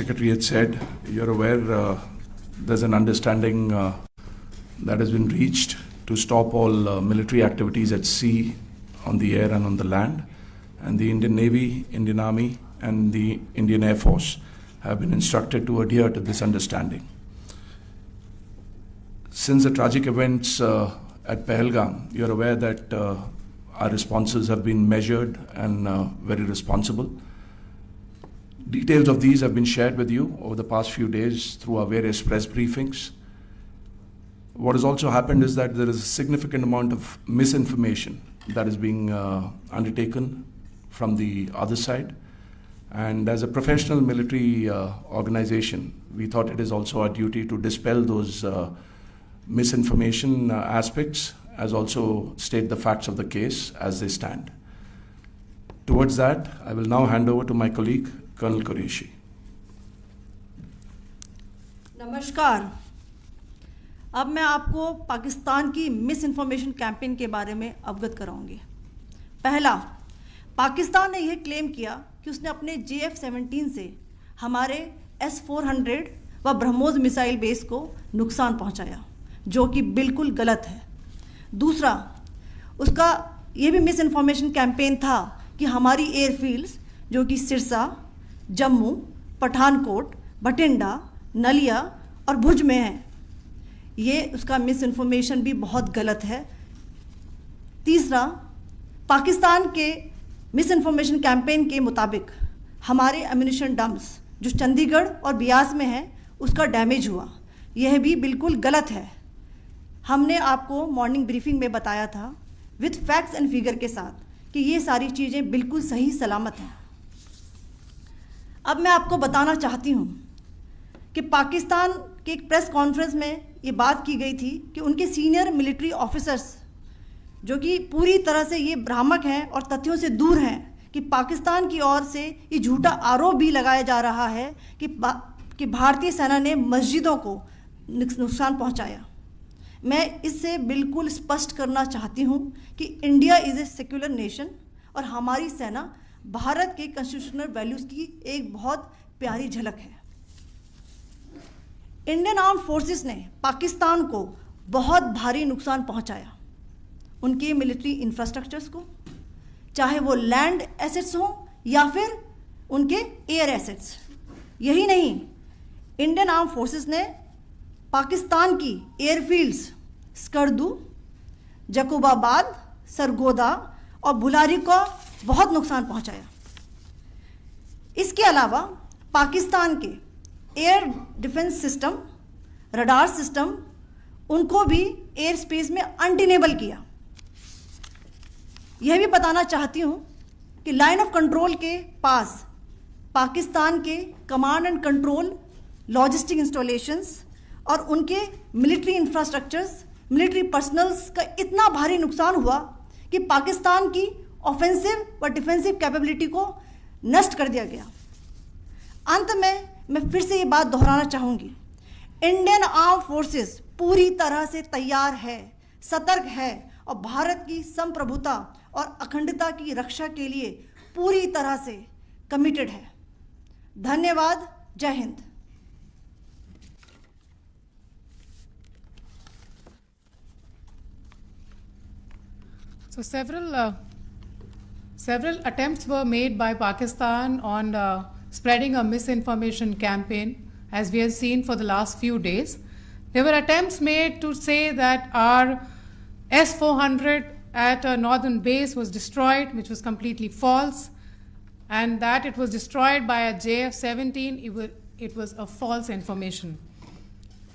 Secretary had said, you're aware there's an understanding that has been reached to stop all military activities at sea, on the air and on the land. And the Indian Navy, Indian Army and the Indian Air Force have been instructed to adhere to this understanding. Since the tragic events at Pahalgam, you're aware that our responses have been measured and very responsible. Details of these have been shared with you over the past few days through our various press briefings. What has also happened is that there is a significant amount of misinformation that is being undertaken from the other side. And as a professional military organization, we thought it is also our duty to dispel those misinformation aspects, as also state the facts of the case as they stand. Towards that, I will now hand over to my colleague, Colonel Qureshi. नमस्कार। अब मैं आपको पाकिस्तान की miss information campaign के बारे में अवगत कराऊंगी। पहला, पाकिस्तान ने यह क्लेम किया कि उसने अपने JF-17 से हमारे S-400 व ब्रह्मोस मिसाइल बेस को नुकसान पहुंचाया, जो कि बिल्कुल गलत है। दूसरा, उसका ये भी मिस इन्फॉर्मेशन कैंपेन था कि हमारी एयरफील्ड्स जो कि सिरसा, जम्मू, पठानकोट, बठिंडा, नलिया और भुज में हैं, ये उसका मिस इन्फॉर्मेशन भी बहुत गलत है। तीसरा, पाकिस्तान के मिस इन्फॉर्मेशन कैंपेन के मुताबिक हमारे एम्यूनिशन डम्प्स जो चंडीगढ़ और बियास में हैं उसका डैमेज हुआ, यह भी बिल्कुल गलत है। हमने आपको मॉर्निंग ब्रीफिंग में बताया था विद फैक्ट्स एंड फिगर के साथ कि ये सारी चीज़ें बिल्कुल सही सलामत हैं। अब मैं आपको बताना चाहती हूँ कि पाकिस्तान के एक प्रेस कॉन्फ्रेंस में ये बात की गई थी कि उनके सीनियर मिलिट्री ऑफिसर्स जो कि पूरी तरह से ये भ्रामक हैं और तथ्यों से दूर हैं कि पाकिस्तान की ओर से ये झूठा आरोप भी लगाया जा रहा है कि भारतीय सेना ने मस्जिदों को नुकसान पहुंचाया। मैं इससे बिल्कुल स्पष्ट करना चाहती हूं कि India is a secular nation और हमारी सेना भारत के कॉन्स्टिट्यूशनल वैल्यूज़ की एक बहुत प्यारी झलक है। इंडियन आर्म्ड फोर्सेस ने पाकिस्तान को बहुत भारी नुकसान पहुंचाया, उनके मिलिट्री इंफ्रास्ट्रक्चर्स को, चाहे वो लैंड एसेट्स हों या फिर उनके एयर एसेट्स। यही नहीं, इंडियन आर्म्ड फोर्सेस ने पाकिस्तान की एयरफील्ड्स स्कर्दू, जकोबाबाद, सरगोदा और बुलारी को बहुत नुकसान पहुंचाया। इसके अलावा पाकिस्तान के air defence system, radar system, उनको भी एयर स्पेस में अनटेनेबल किया। यह भी बताना चाहती हूँ कि लाइन ऑफ कंट्रोल के पास पाकिस्तान के command and control logistic installations और उनके मिलिट्री इंफ्रास्ट्रक्चर्स, मिलिट्री पर्सनल्स का इतना भारी नुकसान हुआ कि पाकिस्तान की ऑफेंसिव व डिफेंसिव कैपेबिलिटी को नष्ट कर दिया गया। अंत में मैं फिर से ये बात दोहराना चाहूँगी, इंडियन आर्म फोर्सेस पूरी तरह से तैयार है, सतर्क है और भारत की संप्रभुता और अखंडता की रक्षा के लिए पूरी तरह से कमिटेड है। धन्यवाद। जय Hind. So several attempts were made by Pakistan on spreading a misinformation campaign, as we have seen for the last few days. There were attempts made to say that our S-400 at a northern base was destroyed, which was completely false, and that it was destroyed by a JF-17, it was a false information.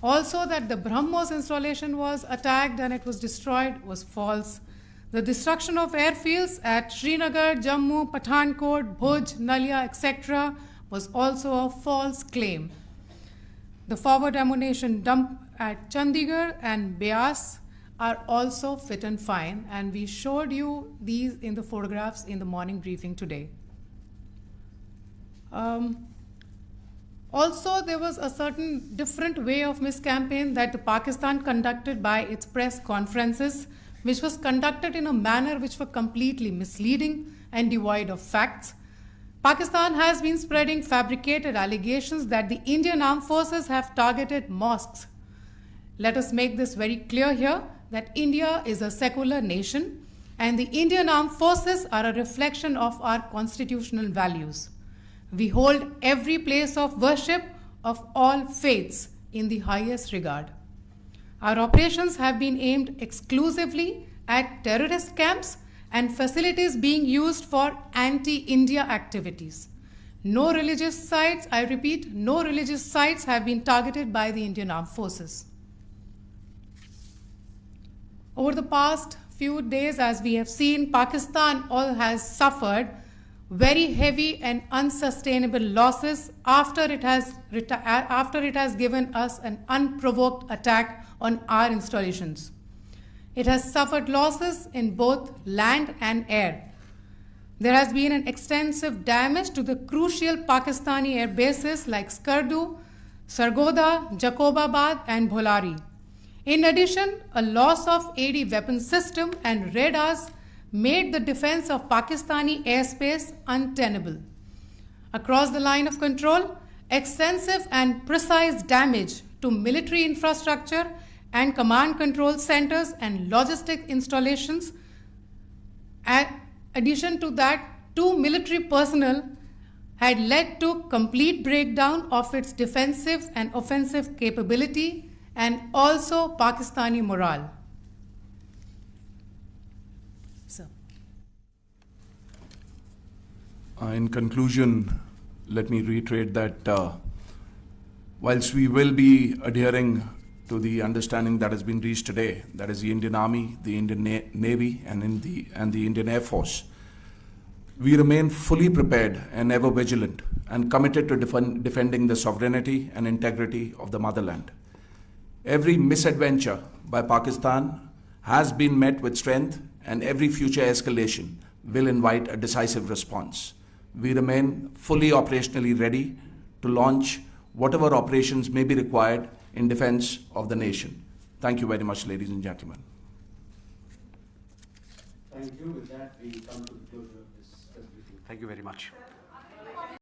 Also that the BrahMos installation was attacked and it was destroyed was false. The destruction of airfields at Srinagar, Jammu, Pathankot, Bhuj, Nalia, etc. was also a false claim. The forward ammunition dump at Chandigarh and Beas are also fit and fine, and we showed you these in the photographs in the morning briefing today. Also, there was a certain different way of miscampaign that the Pakistan conducted by its press conferences, which was conducted in a manner which were completely misleading and devoid of facts. Pakistan has been spreading fabricated allegations that the Indian Armed Forces have targeted mosques. Let us make this very clear here that India is a secular nation and the Indian Armed Forces are a reflection of our constitutional values. We hold every place of worship of all faiths in the highest regard. Our operations have been aimed exclusively at terrorist camps and facilities being used for anti-India activities. No religious sites, I repeat, no religious sites have been targeted by the Indian Armed Forces. Over the past few days, as we have seen, Pakistan has suffered very heavy and unsustainable losses after it has given us an unprovoked attack on our installations. It has suffered losses in both land and air. There has been an extensive damage to the crucial Pakistani air bases like Skardu, Sargodha, Jacobabad and Bholari. In addition, a loss of AD weapon system and radars made the defense of Pakistani airspace untenable. Across the line of control, extensive and precise damage to military infrastructure and command control centers and logistic installations. In addition to that, 2 military personnel had led to complete breakdown of its defensive and offensive capability and also Pakistani morale. In conclusion, let me reiterate that whilst we will be adhering to the understanding that has been reached today, that is the Indian Army, the Indian Navy, and the Indian Air Force, we remain fully prepared and ever vigilant and committed to defending the sovereignty and integrity of the motherland. Every misadventure by Pakistan has been met with strength, and every future escalation will invite a decisive response. We remain fully operationally ready to launch whatever operations may be required in defense of the nation. Thank you very much, ladies and gentlemen. Thank you. With that, we come to the closure of this briefing. Thank you very much.